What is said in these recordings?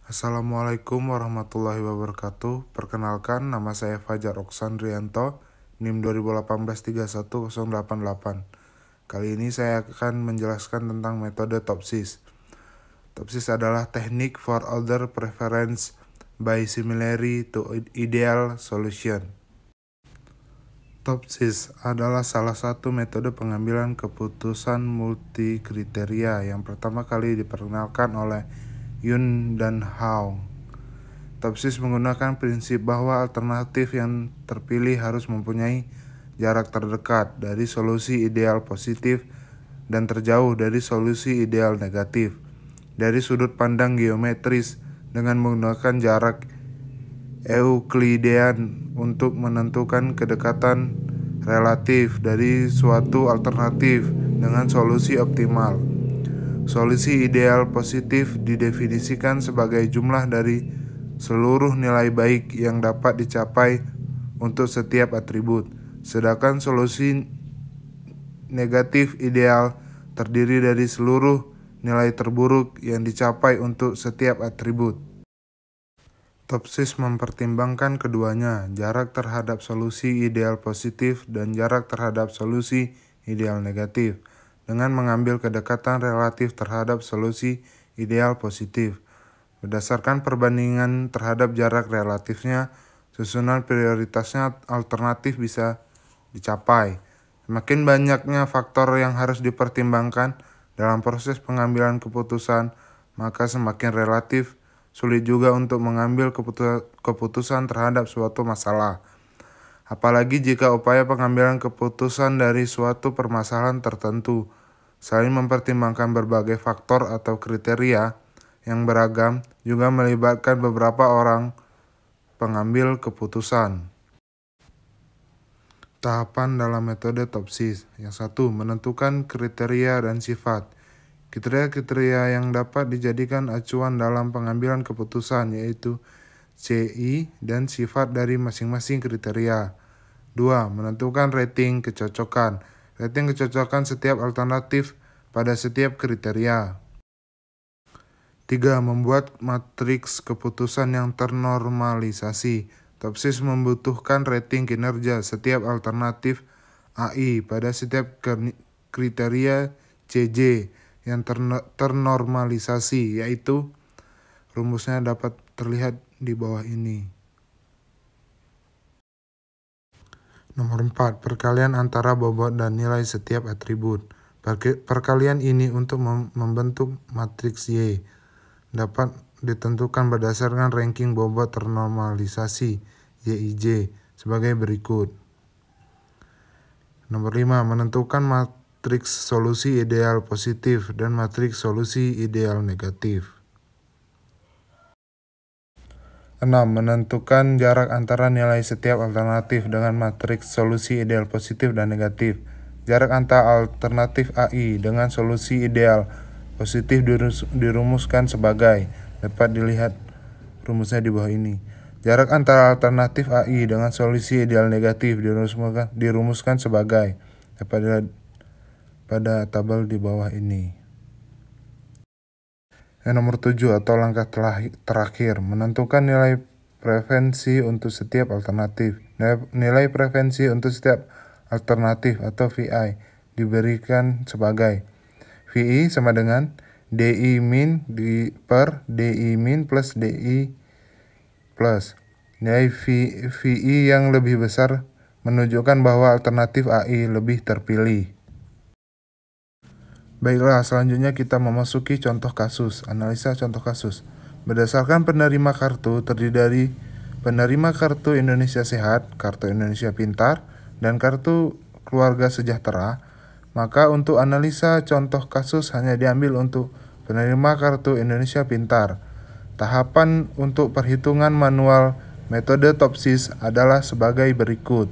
Assalamualaikum warahmatullahi wabarakatuh. Perkenalkan, nama saya Fajar Oksandrianto, NIM 2018-310888. Kali ini saya akan menjelaskan tentang metode TOPSIS. TOPSIS adalah teknik for order preference by similarity to ideal solution. TOPSIS adalah salah satu metode pengambilan keputusan multi kriteria yang pertama kali diperkenalkan oleh Yun dan Hao. TOPSIS menggunakan prinsip bahwa alternatif yang terpilih harus mempunyai jarak terdekat dari solusi ideal positif dan terjauh dari solusi ideal negatif dari sudut pandang geometris dengan menggunakan jarak Euklidean untuk menentukan kedekatan relatif dari suatu alternatif dengan solusi optimal. Solusi ideal positif didefinisikan sebagai jumlah dari seluruh nilai baik yang dapat dicapai untuk setiap atribut, sedangkan solusi negatif ideal terdiri dari seluruh nilai terburuk yang dicapai untuk setiap atribut. TOPSIS mempertimbangkan keduanya, jarak terhadap solusi ideal positif dan jarak terhadap solusi ideal negatif, dengan mengambil kedekatan relatif terhadap solusi ideal positif. Berdasarkan perbandingan terhadap jarak relatifnya, susunan prioritasnya alternatif bisa dicapai. Semakin banyaknya faktor yang harus dipertimbangkan dalam proses pengambilan keputusan, maka semakin relatif sulit juga untuk mengambil keputusan terhadap suatu masalah. Apalagi jika upaya pengambilan keputusan dari suatu permasalahan tertentu saling mempertimbangkan berbagai faktor atau kriteria yang beragam, juga melibatkan beberapa orang pengambil keputusan. Tahapan dalam metode TOPSIS. Yang satu, menentukan kriteria dan sifat. Kriteria-kriteria yang dapat dijadikan acuan dalam pengambilan keputusan yaitu CI dan sifat dari masing-masing kriteria. 2. Menentukan rating kecocokan. Rating kecocokan setiap alternatif pada setiap kriteria. 3. Membuat matriks keputusan yang ternormalisasi. TOPSIS membutuhkan rating kinerja setiap alternatif AI pada setiap kriteria CJ yang ternormalisasi, yaitu rumusnya dapat terlihat di bawah ini. Nomor 4. Perkalian antara bobot dan nilai setiap atribut. Perkalian ini untuk membentuk matriks Y dapat ditentukan berdasarkan ranking bobot ternormalisasi YIJ sebagai berikut. Nomor 5. Menentukan matriks solusi ideal positif dan matriks solusi ideal negatif. 6. Menentukan jarak antara nilai setiap alternatif dengan matriks solusi ideal positif dan negatif. Jarak antara alternatif AI dengan solusi ideal positif dirumuskan sebagai, dapat dilihat rumusnya di bawah ini. Jarak antara alternatif AI dengan solusi ideal negatif dirumuskan sebagai, dapat dilihat pada tabel di bawah ini. Nomor 7 atau langkah terakhir, menentukan nilai preferensi untuk setiap alternatif. Nilai preferensi untuk setiap alternatif atau VI diberikan sebagai VI sama dengan DI min per DI min plus DI plus. Nilai VI yang lebih besar menunjukkan bahwa alternatif AI lebih terpilih. Baiklah, selanjutnya kita memasuki contoh kasus, analisa contoh kasus. Berdasarkan penerima kartu terdiri dari penerima kartu Indonesia Sehat, kartu Indonesia Pintar, dan kartu Keluarga Sejahtera, maka untuk analisa contoh kasus hanya diambil untuk penerima kartu Indonesia Pintar. Tahapan untuk perhitungan manual metode TOPSIS adalah sebagai berikut.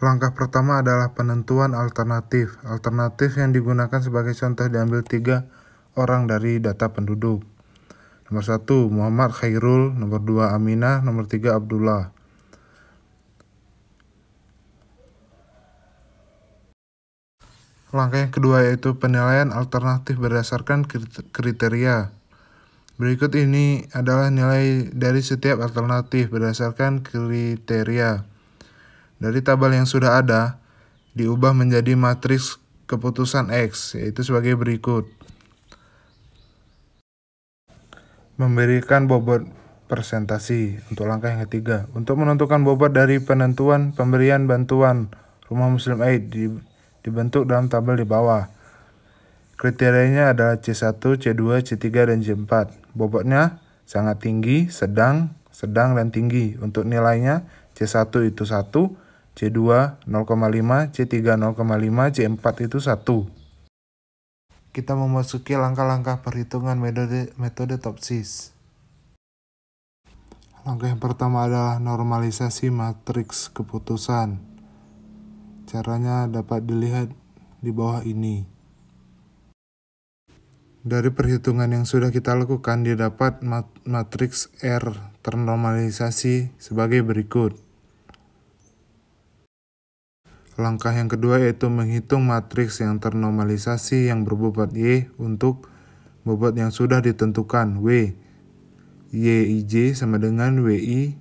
Langkah pertama adalah penentuan alternatif. Alternatif yang digunakan sebagai contoh diambil 3 orang dari data penduduk. Nomor 1, Muhammad Khairul. Nomor 2, Aminah. Nomor 3, Abdullah. Langkah yang kedua yaitu penilaian alternatif berdasarkan kriteria. Berikut ini adalah nilai dari setiap alternatif berdasarkan kriteria. Dari tabel yang sudah ada, diubah menjadi matriks keputusan X, yaitu sebagai berikut. Memberikan bobot presentasi untuk langkah yang ketiga. Untuk menentukan bobot dari penentuan pemberian bantuan Rumah Muslim Aid dibentuk dalam tabel di bawah. Kriterianya adalah C1, C2, C3, dan C4. Bobotnya sangat tinggi, sedang, dan tinggi. Untuk nilainya C1 itu 1, C2 0,5, C3 0,5, C4 itu 1. Kita memasuki langkah-langkah perhitungan metode Topsis. Langkah yang pertama adalah normalisasi matriks keputusan. Caranya dapat dilihat di bawah ini. Dari perhitungan yang sudah kita lakukan, didapat matriks R ternormalisasi sebagai berikut. Langkah yang kedua yaitu menghitung matriks yang ternormalisasi yang berbobot Y untuk bobot yang sudah ditentukan W. YIJ sama dengan WI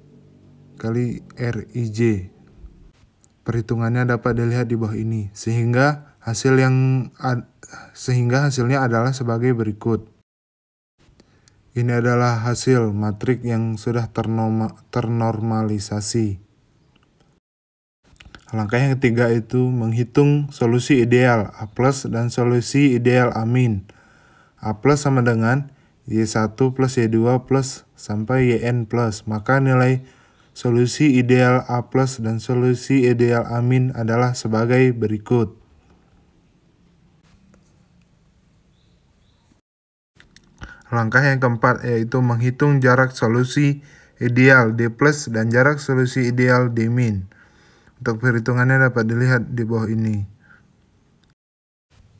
kali RIJ. Perhitungannya dapat dilihat di bawah ini, sehingga hasilnya adalah sebagai berikut. Ini adalah hasil matrik yang sudah ternormalisasi. Langkah yang ketiga itu menghitung solusi ideal A+ dan solusi ideal A-. A+ sama dengan Y1 plus Y2 plus sampai YN plus. Maka nilai solusi ideal A+ dan solusi ideal A- adalah sebagai berikut. Langkah yang keempat yaitu menghitung jarak solusi ideal D+ dan jarak solusi ideal D-. Untuk perhitungannya dapat dilihat di bawah ini.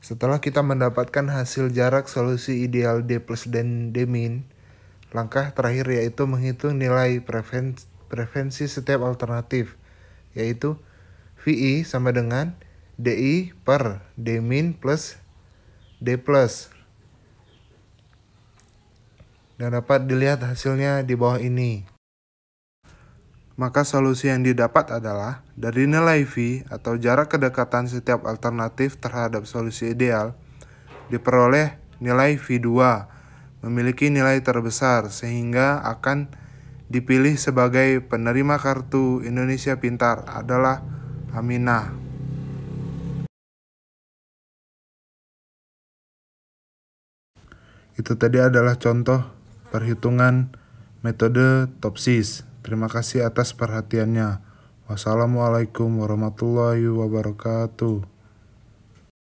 Setelah kita mendapatkan hasil jarak solusi ideal D+ dan D-, langkah terakhir yaitu menghitung nilai preferensi setiap alternatif, yaitu VI sama dengan DI per D- plus D+. Dan dapat dilihat hasilnya di bawah ini. Maka solusi yang didapat adalah dari nilai V atau jarak kedekatan setiap alternatif terhadap solusi ideal diperoleh nilai V2 memiliki nilai terbesar sehingga akan dipilih sebagai penerima Kartu Indonesia Pintar adalah Aminah. Itu tadi adalah contoh perhitungan metode Topsis. Terima kasih atas perhatiannya. Wassalamualaikum warahmatullahi wabarakatuh.